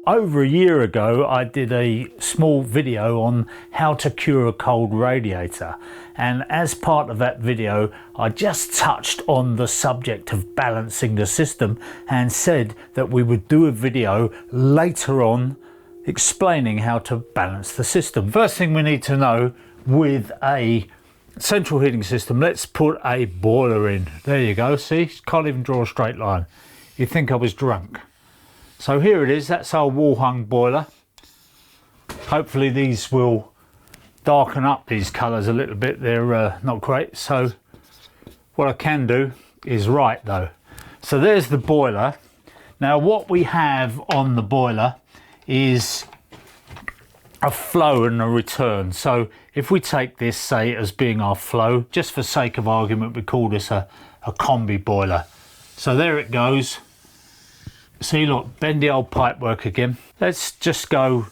Over a year ago, I did a small video on how to cure a cold radiator. And as part of that video, I just touched on the subject of balancing the system and said that we would do a video later on explaining how to balance the system. First thing we need to know with a central heating system, let's put a boiler in. There you go, see, can't even draw a straight line. You'd think I was drunk. So here it is, that's our wall hung boiler. Hopefully these will darken up these colours a little bit, they're not great. So what I can do is write though. So there's the boiler. Now what we have on the boiler is a flow and a return. So if we take this, say, as being our flow, just for sake of argument, we call this a combi boiler. So there it goes. See, look, bendy old pipe work again. Let's just go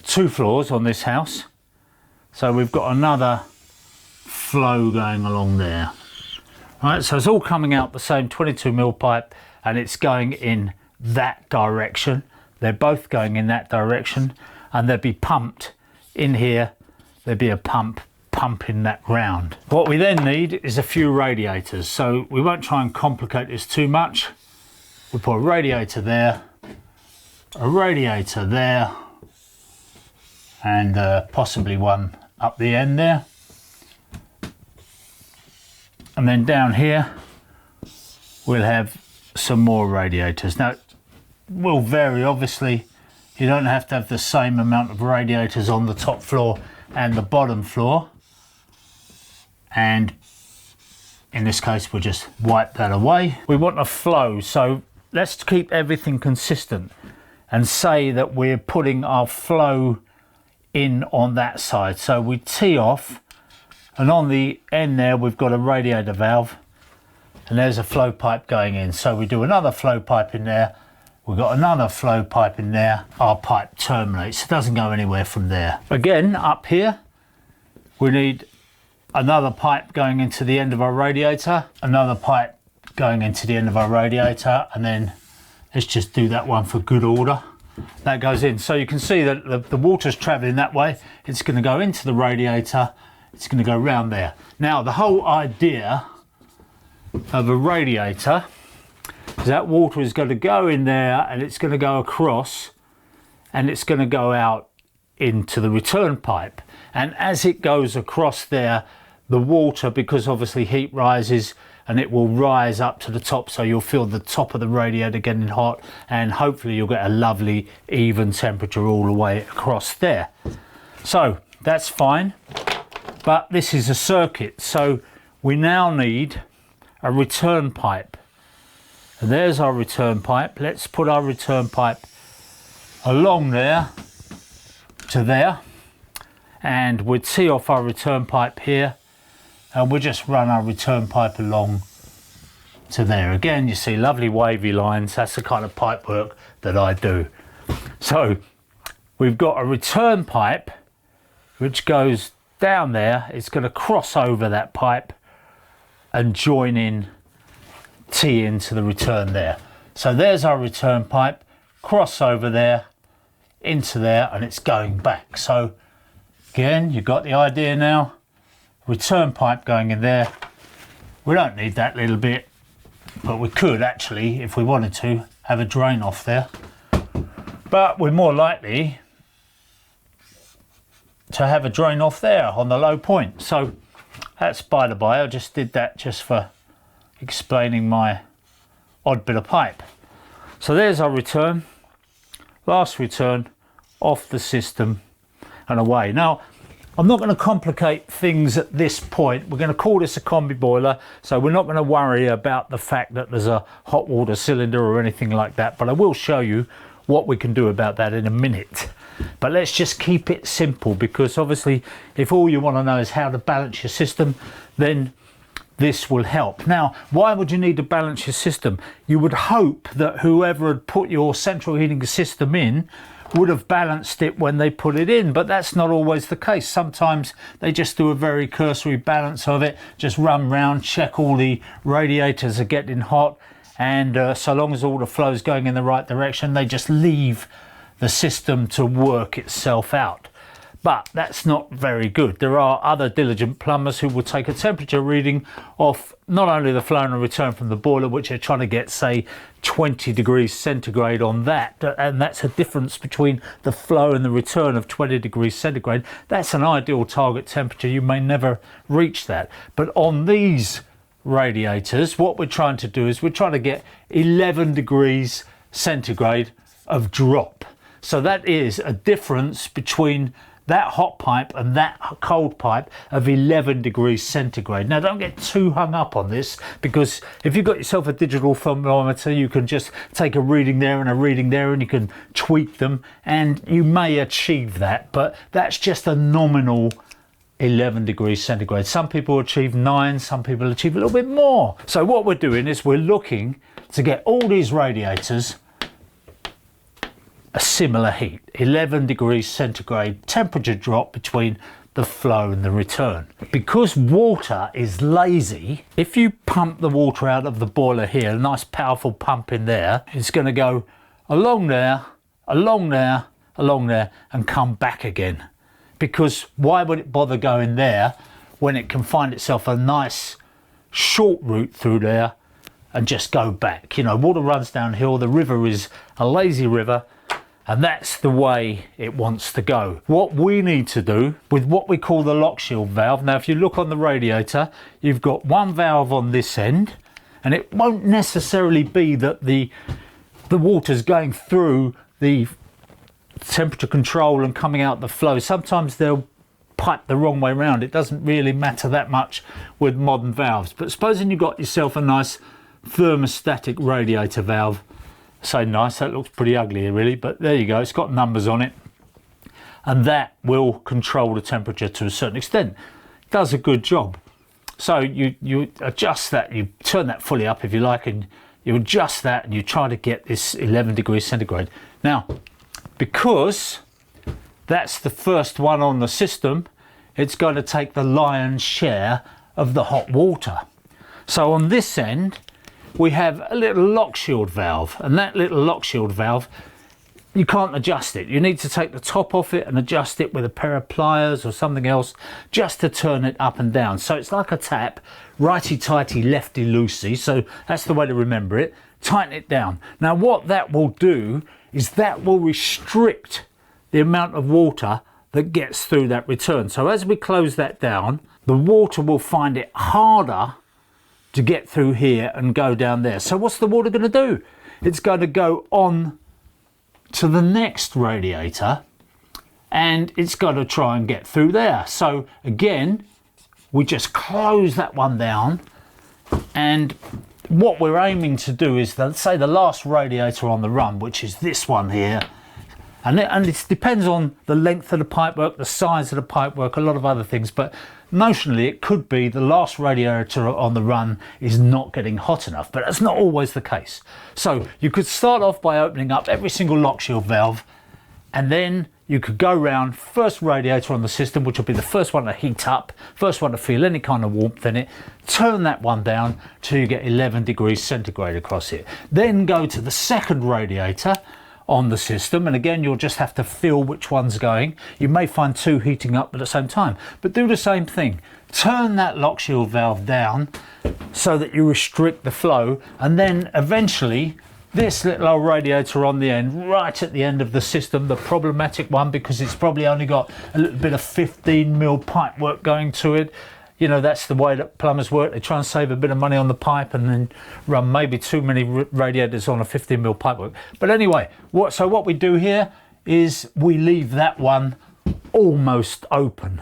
2 floors on this house. So we've got another flow going along there. Right, so it's all coming out the same 22mm pipe and it's going in that direction. They're both going in that direction and they'll be pumped in here. There'll be a pump pumping that round. What we then need is a few radiators. So we won't try and complicate this too much. We put a radiator there, and possibly one up the end there. And then down here, we'll have some more radiators. Now, it will vary, obviously. You don't have to have the same amount of radiators on the top floor and the bottom floor. And in this case, we'll just wipe that away. We want a flow, so let's keep everything consistent and say that we're putting our flow in on that side. So we tee off and on the end there we've got a radiator valve and there's a flow pipe going in. So we do another flow pipe in there, we've got another flow pipe in there, our pipe terminates, it doesn't go anywhere from there. Again, up here we need another pipe going into the end of our radiator, another pipe going into the end of our radiator, and then let's just do that one for good order. That goes in. So you can see that the water's traveling that way. It's going to go into the radiator. It's going to go round there. Now the whole idea of a radiator is that water is going to go in there and it's going to go across and it's going to go out into the return pipe. And as it goes across there, the water, because obviously heat rises, and it will rise up to the top, so you'll feel the top of the radiator getting hot and hopefully you'll get a lovely even temperature all the way across there. So that's fine, but this is a circuit, so we now need a return pipe. And there's our return pipe. Let's put our return pipe along there to there, and we'll tee off our return pipe here and we'll just run our return pipe along to there. Again, you see lovely wavy lines. That's the kind of pipe work that I do. So we've got a return pipe which goes down there. It's going to cross over that pipe and join in, tee into the return there. So there's our return pipe, cross over there, into there, and it's going back. So again, you've got the idea now. Return pipe going in there. We don't need that little bit, but we could actually, if we wanted to, have a drain off there. But we're more likely to have a drain off there on the low point. So that's by the by. I just did that just for explaining my odd bit of pipe. So there's our return, last return off the system and away. Now, I'm not going to complicate things at this point. We're going to call this a combi boiler, so we're not going to worry about the fact that there's a hot water cylinder or anything like that, but I will show you what we can do about that in a minute. But let's just keep it simple, because obviously if all you want to know is how to balance your system, then this will help. Now, why would you need to balance your system? You would hope that whoever had put your central heating system in would have balanced it when they put it in, but that's not always the case. Sometimes they just do a very cursory balance of it, just run round, check all the radiators are getting hot, and so long as all the flow is going in the right direction, they just leave the system to work itself out. But that's not very good. There are other diligent plumbers who will take a temperature reading off not only the flow and return from the boiler, which they're trying to get, say, 20 degrees centigrade on that, and that's a difference between the flow and the return of 20 degrees centigrade. That's an ideal target temperature. You may never reach that. But on these radiators, what we're trying to do is we're trying to get 11 degrees centigrade of drop. So that is a difference between that hot pipe and that cold pipe of 11 degrees centigrade. Now, don't get too hung up on this, because if you've got yourself a digital thermometer, you can just take a reading there and a reading there, and you can tweak them, and you may achieve that, but that's just a nominal 11 degrees centigrade. Some people achieve 9, some people achieve a little bit more. So what we're doing is we're looking to get all these radiators a similar heat, 11 degrees centigrade temperature drop between the flow and the return. Because water is lazy, if you pump the water out of the boiler here, a nice powerful pump in there, it's going to go along there, along there, along there, and come back again. Because why would it bother going there when it can find itself a nice short route through there and just go back? You know, water runs downhill, the river is a lazy river, and that's the way it wants to go. What we need to do with what we call the lock shield valve, now if you look on the radiator, you've got one valve on this end, and it won't necessarily be that the water's going through the temperature control and coming out the flow. Sometimes they'll pipe the wrong way around. It doesn't really matter that much with modern valves. But supposing you've got yourself a nice thermostatic radiator valve, say nice, that looks pretty ugly really, but there you go, it's got numbers on it, and that will control the temperature to a certain extent. It does a good job. So you adjust that, you turn that fully up if you like, and you adjust that, and you try to get this 11 degrees centigrade. Now, because that's the first one on the system, it's going to take the lion's share of the hot water. So on this end, we have a little lock shield valve, and that little lock shield valve, you can't adjust it. You need to take the top off it and adjust it with a pair of pliers or something else just to turn it up and down. So it's like a tap, righty-tighty, lefty-loosey. So that's the way to remember it. Tighten it down. Now what that will do is that will restrict the amount of water that gets through that return. So as we close that down, the water will find it harder to get through here and go down there. So what's the water going to do? It's going to go on to the next radiator, and it's got to try and get through there. So again, we just close that one down, and what we're aiming to do is, let's say the last radiator on the run, which is this one here, and it depends on the length of the pipework, the size of the pipework, a lot of other things, but notionally it could be the last radiator on the run is not getting hot enough, but that's not always the case. So you could start off by opening up every single lock shield valve, and then you could go round first radiator on the system, which will be the first one to heat up, first one to feel any kind of warmth in it, turn that one down till you get 11 degrees centigrade across it. Then go to the second radiator on the system, and again you'll just have to feel which one's going. You may find two heating up at the same time, but do the same thing. Turn that lock shield valve down so that you restrict the flow, and then eventually this little old radiator on the end, right at the end of the system, the problematic one, because it's probably only got a little bit of 15mm pipe work going to it. You know, that's the way that plumbers work. They try and save a bit of money on the pipe and then run maybe too many radiators on a 15mm pipework. But anyway, what we do here is we leave that one almost open.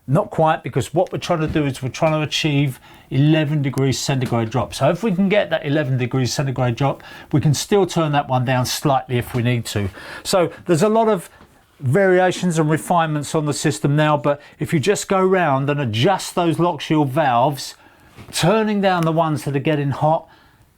Not quite, because what we're trying to do is we're trying to achieve 11 degrees centigrade drop. So if we can get that 11 degrees centigrade drop, we can still turn that one down slightly if we need to. So there's a lot of variations and refinements on the system now, but if you just go round and adjust those lock shield valves, turning down the ones that are getting hot,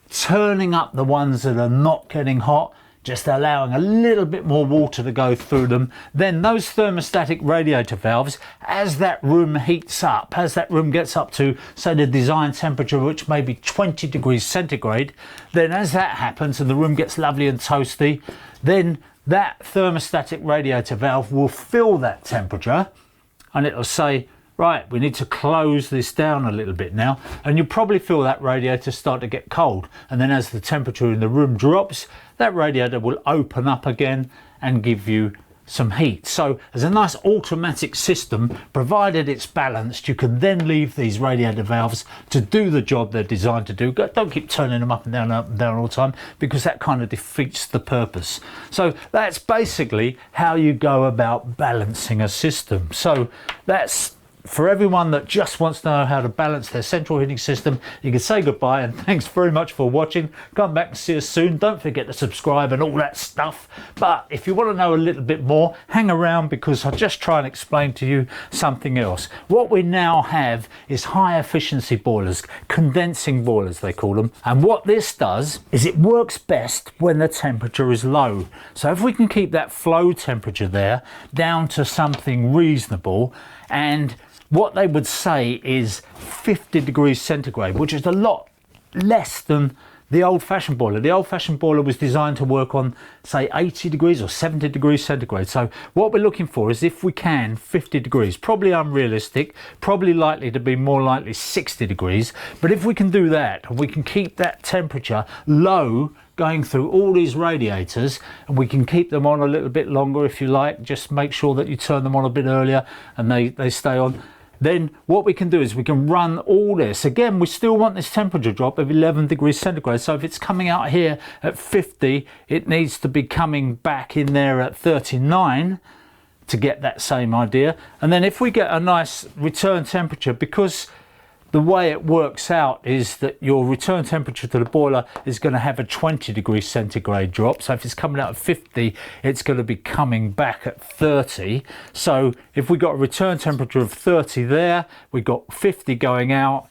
turning up the ones that are not getting hot, just allowing a little bit more water to go through them. Then those thermostatic radiator valves, as that room heats up, as that room gets up to, say, the design temperature, which may be 20 degrees centigrade, then as that happens and the room gets lovely and toasty, then that thermostatic radiator valve will fill that temperature, and it'll say, right, we need to close this down a little bit now, and you'll probably feel that radiator start to get cold. And then as the temperature in the room drops, that radiator will open up again and give you some heat. So as a nice automatic system, provided it's balanced, you can then leave these radiator valves to do the job they're designed to do. Don't keep turning them up and down all the time, because that kind of defeats the purpose. So that's basically how you go about balancing a system. So that's for everyone that just wants to know how to balance their central heating system. You can say goodbye, and thanks very much for watching. Come back and see us soon. Don't forget to subscribe and all that stuff. But if you want to know a little bit more, hang around, because I'll just try and explain to you something else. What we now have is high efficiency boilers, condensing boilers they call them. And what this does is it works best when the temperature is low. So if we can keep that flow temperature there down to something reasonable, and what they would say is 50 degrees centigrade, which is a lot less than the old-fashioned boiler. The old-fashioned boiler was designed to work on, say, 80 degrees or 70 degrees centigrade. So what we're looking for is, if we can, 50 degrees. Probably unrealistic, probably likely to be more likely 60 degrees. But if we can do that, and we can keep that temperature low going through all these radiators, and we can keep them on a little bit longer if you like, just make sure that you turn them on a bit earlier and they stay on. Then what we can do is we can run all this. Again, we still want this temperature drop of 11 degrees centigrade. So if it's coming out here at 50, it needs to be coming back in there at 39 to get that same idea. And then if we get a nice return temperature, because the way it works out is that your return temperature to the boiler is going to have a 20 degrees centigrade drop. So if it's coming out at 50, it's going to be coming back at 30. So if we got a return temperature of 30 there, we got 50 going out,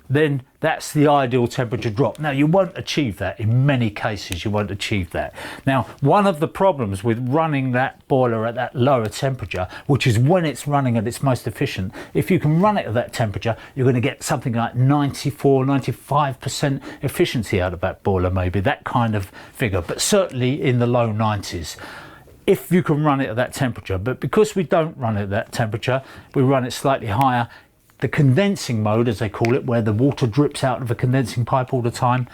then that's the ideal temperature drop. Now, you won't achieve that. In many cases, you won't achieve that. Now, one of the problems with running that boiler at that lower temperature, which is when it's running at its most efficient, if you can run it at that temperature, you're going to get something like 94, 95% efficiency out of that boiler, maybe that kind of figure, but certainly in the low 90s. If you can run it at that temperature. But because we don't run it at that temperature, we run it slightly higher. The condensing mode, as they call it, where the water drips out of a condensing pipe all the time,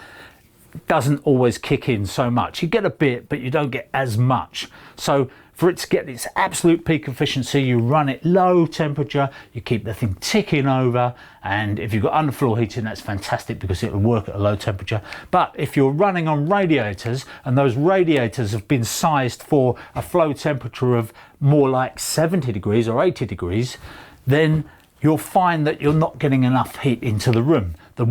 doesn't always kick in so much. You get a bit, but you don't get as much. So for it to get its absolute peak efficiency, you run it low temperature, you keep the thing ticking over, and if you've got underfloor heating, that's fantastic because it'll work at a low temperature. But if you're running on radiators, and those radiators have been sized for a flow temperature of more like 70 degrees or 80 degrees, then you'll find that you're not getting enough heat into the room. The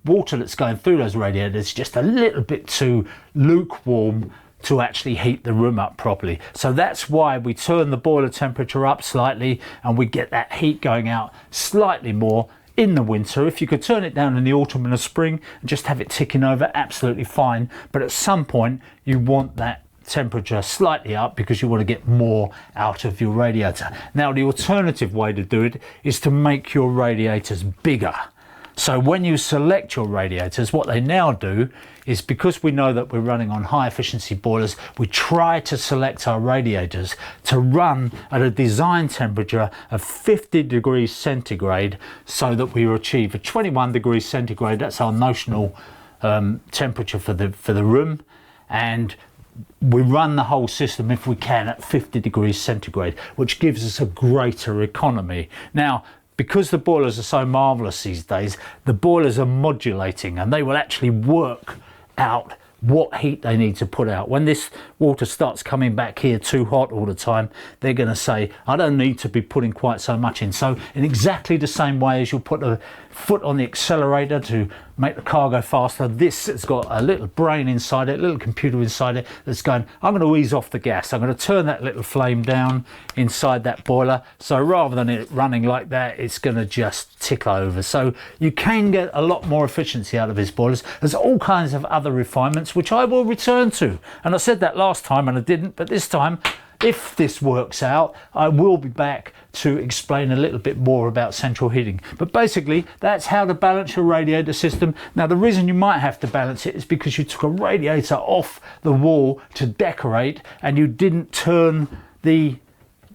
water that's going through those radiators is just a little bit too lukewarm to actually heat the room up properly. So that's why we turn the boiler temperature up slightly, and we get that heat going out slightly more in the winter. If you could turn it down in the autumn and the spring and just have it ticking over, absolutely fine. But at some point, you want that temperature slightly up because you want to get more out of your radiator. Now, the alternative way to do it is to make your radiators bigger. So when you select your radiators, what they now do is, because we know that we're running on high efficiency boilers, we try to select our radiators to run at a design temperature of 50 degrees centigrade, so that we achieve a 21 degrees centigrade. That's our notional temperature for the room, and we run the whole system, if we can, at 50 degrees centigrade, which gives us a greater economy. Now, because the boilers are so marvellous these days, the boilers are modulating, and they will actually work out what heat they need to put out. When this water starts coming back here too hot all the time, they're going to say, I don't need to be putting quite so much in. So in exactly the same way as you'll put a foot on the accelerator to make the car go faster, this has got a little brain inside it, a little computer inside it that's going, I'm going to ease off the gas, I'm going to turn that little flame down inside that boiler, so rather than it running like that, it's going to just tick over. So you can get a lot more efficiency out of these boilers. There's all kinds of other refinements. which I will return to. And I said that last time and I didn't, but this time, if this works out, I will be back to explain a little bit more about central heating. But basically, that's how to balance your radiator system. Now, the reason you might have to balance it is because you took a radiator off the wall to decorate and you didn't turn the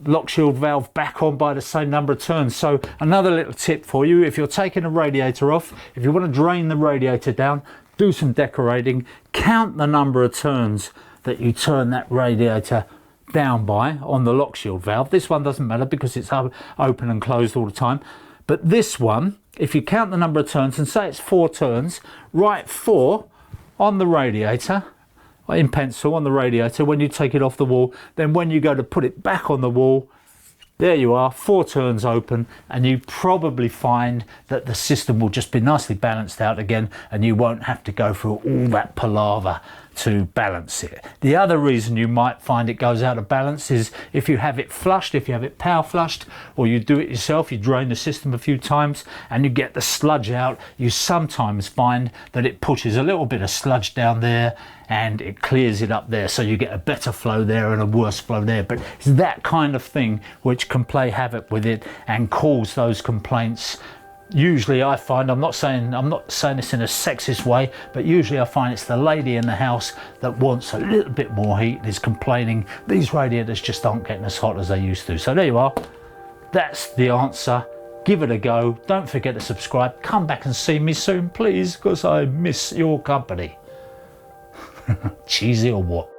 lock shield valve back on by the same number of turns. So another little tip for you, if you're taking a radiator off, if you want to drain the radiator down, do some decorating, count the number of turns that you turn that radiator down by on the lock shield valve. This one doesn't matter because it's open and closed all the time, but this one, if you count the number of turns and say it's 4 turns, write 4 on the radiator in pencil on the radiator when you take it off the wall. Then when you go to put it back on the wall, there you are, 4 turns open, and you probably find that the system will just be nicely balanced out again and you won't have to go through all that palaver to balance it. The other reason you might find it goes out of balance is if you have it flushed, if you have it power flushed, or you do it yourself, you drain the system a few times and you get the sludge out, you sometimes find that it pushes a little bit of sludge down there and it clears it up there, so you get a better flow there and a worse flow there. But it's that kind of thing which can play havoc with it and cause those complaints. Usually I find, I'm not saying this in a sexist way, but usually I find it's the lady in the house that wants a little bit more heat and is complaining these radiators just aren't getting as hot as they used to. So there you are, that's the answer. Give it a go. Don't forget to subscribe. Come back and see me soon, please, because I miss your company. Cheesy or what?